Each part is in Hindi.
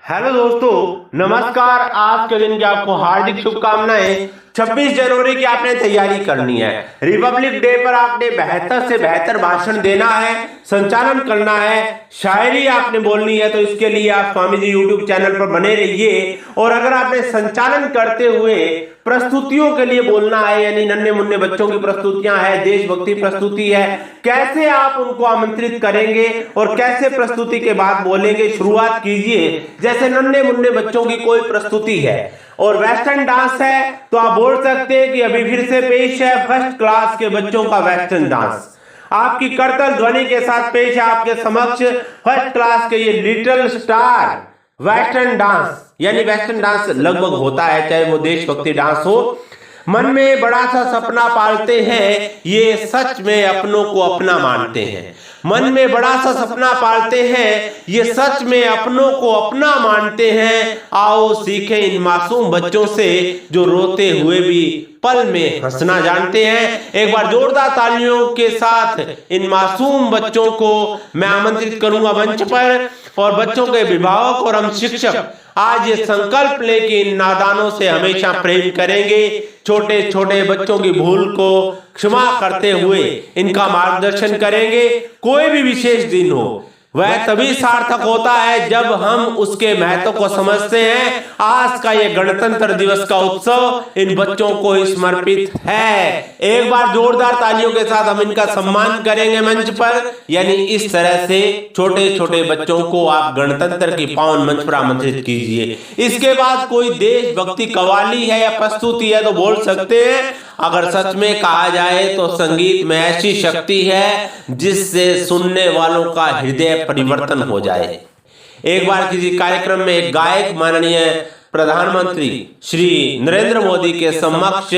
हेलो दोस्तों, नमस्कार। आज के दिन की आपको हार्दिक शुभकामनाएं। 26 जनवरी की आपने तैयारी करनी है। रिपब्लिक डे पर आपने बेहतर से बेहतर भाषण देना है, संचालन करना है, शायरी आपने बोलनी है। तो इसके लिए आप स्वामी जी यूट्यूब चैनल पर बने रहिए। और अगर आपने संचालन करते हुए प्रस्तुतियों के लिए बोलना है, यानी नन्हे मुन्ने बच्चों की प्रस्तुतियां है, देशभक्ति प्रस्तुति है, कैसे आप उनको आमंत्रित करेंगे और कैसे प्रस्तुति के बाद बोलेंगे, शुरुआत कीजिए जैसे नन्हे मुन्ने बच्चों की कोई प्रस्तुति है। और वेस्टर्न डांस है तो आप बोल सकते हैं कि अभी फिर से पेश है फर्स्ट क्लास के बच्चों का वेस्टर्न डांस। आपकी करतल ध्वनि के साथ पेश है आपके समक्ष फर्स्ट क्लास के ये लिटिल स्टार वेस्टर्न डांस। यानी वेस्टर्न डांस लगभग होता है, चाहे वो देशभक्ति डांस हो। मन में बड़ा सा सपना पालते हैं, ये सच में अपनों को अपना मानते हैं। मन में बड़ा सा सपना पालते हैं, ये सच में अपनों को अपना मानते हैं। आओ सीखें इन मासूम बच्चों से जो रोते हुए भी पल में हंसना जानते हैं। एक बार जोरदार तालियों के साथ इन मासूम बच्चों को मैं आमंत्रित करूंगा मंच पर। और बच्चों के अभिभावक और हम शिक्षक आज ये संकल्प ले कि इन नादानों से हमेशा प्रेम करेंगे। छोटे छोटे बच्चों की भूल को क्षमा करते हुए इनका मार्गदर्शन करेंगे। कोई भी विशेष दिन हो वह तभी सार्थक होता है जब हम उसके महत्व को समझते हैं। आज का ये गणतंत्र दिवस का उत्सव इन बच्चों को समर्पित है। एक बार जोरदार तालियों के साथ हम इनका सम्मान करेंगे मंच पर। यानी इस तरह से छोटे छोटे बच्चों को आप गणतंत्र की पावन मंच पर आमंत्रित कीजिए। इसके बाद कोई देशभक्ति कव्वाली है या प्रस्तुति है तो बोल सकते हैं। अगर सच में कहा जाए तो संगीत में ऐसी शक्ति है जिससे सुनने वालों का हृदय परिवर्तन हो जाए। एक बार किसी कार्यक्रम में एक गायक माननीय प्रधानमंत्री श्री नरेंद्र मोदी के समक्ष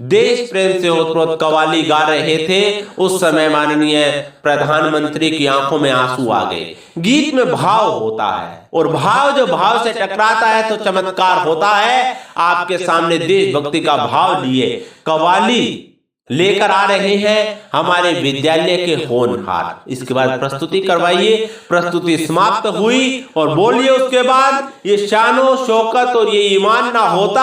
देश प्रेम से ओतप्रोत कव्वाली गा रहे थे। उस समय माननीय प्रधानमंत्री की आंखों में आंसू आ गए। गीत में भाव होता है और भाव जो भाव से टकराता है तो चमत्कार होता है। आपके सामने देशभक्ति का भाव लिए कव्वाली लेकर आ रहे हैं हमारे विद्यालय के होनहार। इसके बाद प्रस्तुति करवाइए। प्रस्तुति समाप्त हुई और बोलिए उसके बाद, ये शानो शौकत और ये ईमान ना होता,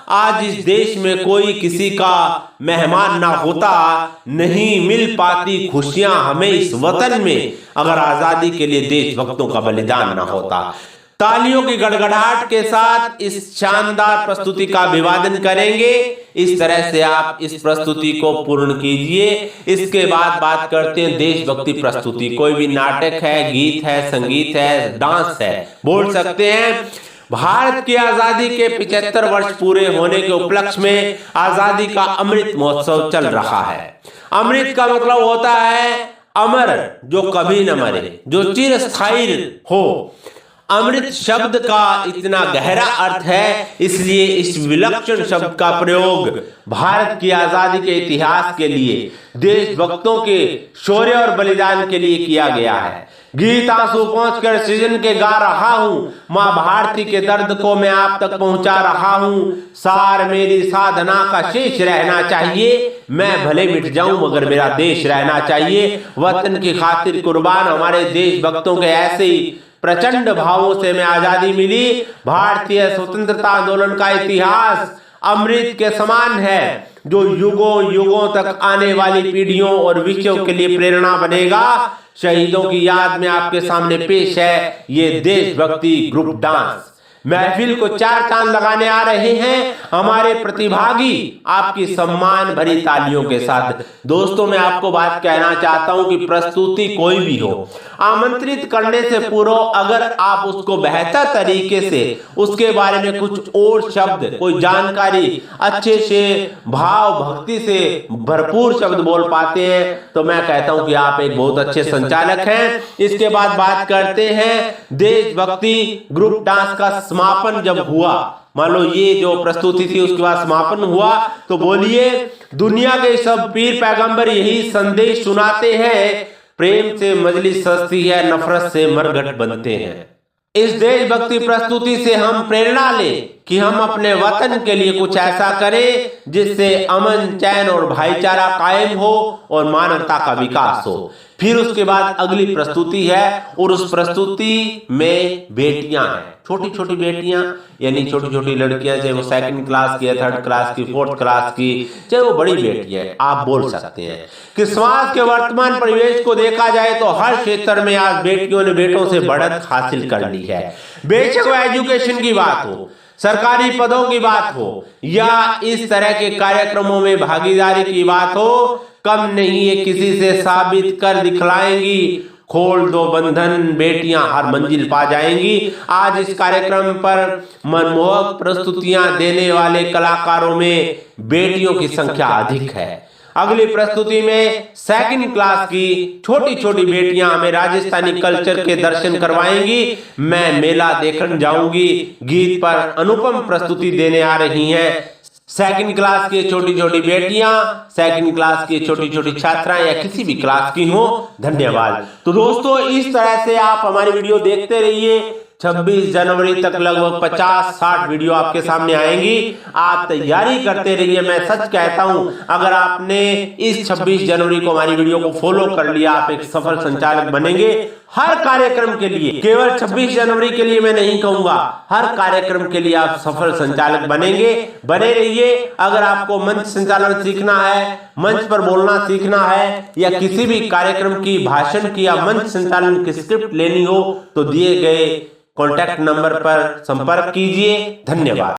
आज इस देश में कोई किसी का मेहमान ना होता। नहीं मिल पाती खुशियां हमें इस वतन में अगर आजादी के लिए देशभक्तों का बलिदान ना होता। तालियों की गड़गड़ाहट के साथ इस शानदार प्रस्तुति का अभिवादन करेंगे। इस तरह से आप इस प्रस्तुति को पूर्ण कीजिए। इसके बाद बात करते हैं देशभक्ति प्रस्तुति। कोई भी नाटक है, गीत है, संगीत है, डांस है, बोल सकते हैं। भारत की आजादी के 75 वर्ष पूरे होने के उपलक्ष्य में आजादी का अमृत महोत्सव चल रहा है। अमृत का मतलब होता है अमर, जो कभी न मरे, जो चिरस्थायी हो। अमृत शब्द का इतना गहरा अर्थ है, इसलिए इस विलक्षण शब्द का प्रयोग भारत की आजादी के इतिहास के लिए, देशभक्तों के शौर्य और बलिदान के लिए किया गया है। गीत आंसू पहुंचकर सृजन के गा रहा हूँ, माँ भारती के दर्द को मैं आप तक पहुंचा रहा हूँ। सार मेरी साधना का शेष रहना चाहिए, मैं भले मिट जाऊं मगर मेरा देश रहना चाहिए। वतन की खातिर कुर्बान हमारे देशभक्तों के ऐसे ही प्रचंड भावों से हमें आजादी मिली। भारतीय स्वतंत्रता आंदोलन का इतिहास अमृत के समान है, जो युगों युगों तक आने वाली पीढ़ियों और विषयों के लिए प्रेरणा बनेगा। शहीदों की याद में आपके सामने पेश है ये देशभक्ति ग्रुप डांस। महफिल को 4 चांद लगाने आ रहे हैं हमारे प्रतिभागी आपकी सम्मान भरी तालियों के साथ। दोस्तों, मैं आपको बात कहना चाहता हूं कि प्रस्तुति कोई भी हो, आमंत्रित करने से पूर्व अगर आप उसको बेहतर तरीके से उसके बारे में कुछ और शब्द, कोई जानकारी अच्छे से भाव भक्ति से भरपूर शब्द बोल पाते हैं तो मैं कहता हूं कि आप एक बहुत अच्छे संचालक हैं। इसके बाद बात करते हैं देशभक्ति ग्रुप डांस का समापन जब हुआ। मान लो ये जो प्रस्तुति थी उसके बाद समापन हुआ तो बोलिए, दुनिया के सब पीर पैगंबर यही संदेश सुनाते हैं, प्रेम से मजलिस सजती है, नफरत से मरघट बनते हैं। इस देशभक्ति प्रस्तुति से हम प्रेरणा लें कि हम अपने वतन के लिए कुछ ऐसा करें जिससे अमन, चैन और भाईचारा कायम हो और मानवता का विकास हो। फिर उसके बाद अगली प्रस्तुति है और उस प्रस्तुति में बेटियां हैं, छोटी छोटी बेटियां, यानी छोटी छोटी लड़कियां, चाहे वो 2nd क्लास की है, 3rd क्लास की, 4th क्लास की, चाहे वो बड़ी बेटियां हैं। आप बोल सकते हैं कि समाज के वर्तमान परिवेश को देखा जाए तो हर क्षेत्र में आज बेटियों ने बेटों से बढ़त हासिल कर ली है। बेशक वो एजुकेशन की बात हो, सरकारी पदों की बात हो या इस तरह के कार्यक्रमों में भागीदारी की बात हो, कम नहीं है किसी से साबित कर दिखलाएंगी। खोल दो बंधन, बेटियां हर मंजिल पा जाएंगी। आज इस कार्यक्रम पर मनमोहक प्रस्तुतियां देने वाले कलाकारों में बेटियों की संख्या अधिक है। अगली प्रस्तुति में 2nd क्लास की छोटी छोटी बेटियां हमें राजस्थानी कल्चर के दर्शन करवाएंगी। मैं मेला देखने जाऊंगी गीत पर अनुपम प्रस्तुति देने आ रही हैं 2nd क्लास की छोटी छोटी बेटियां, 2nd क्लास की छोटी छोटी छात्राएं या किसी भी क्लास की हो। धन्यवाद। तो दोस्तों, इस तरह से आप हमारी वीडियो देखते रहिए। 26 जनवरी तक लगभग 50-60 वीडियो आपके सामने आएंगी। आप तैयारी करते रहिए। मैं सच कहता हूं, अगर आपने इस 26 जनवरी को हमारी वीडियो को फॉलो कर लिया, आप एक सफल संचालक बनेंगे। हर कार्यक्रम के लिए, केवल 26 जनवरी के लिए मैं नहीं कहूंगा, हर कार्यक्रम के लिए आप सफल संचालक बनेंगे। बने रहिए। अगर आपको मंच संचालन सीखना है, मंच पर बोलना सीखना है या किसी भी कार्यक्रम की, भाषण की या मंच संचालन की स्क्रिप्ट लेनी हो तो दिए गए कॉन्टैक्ट नंबर पर संपर्क कीजिए। धन्यवाद।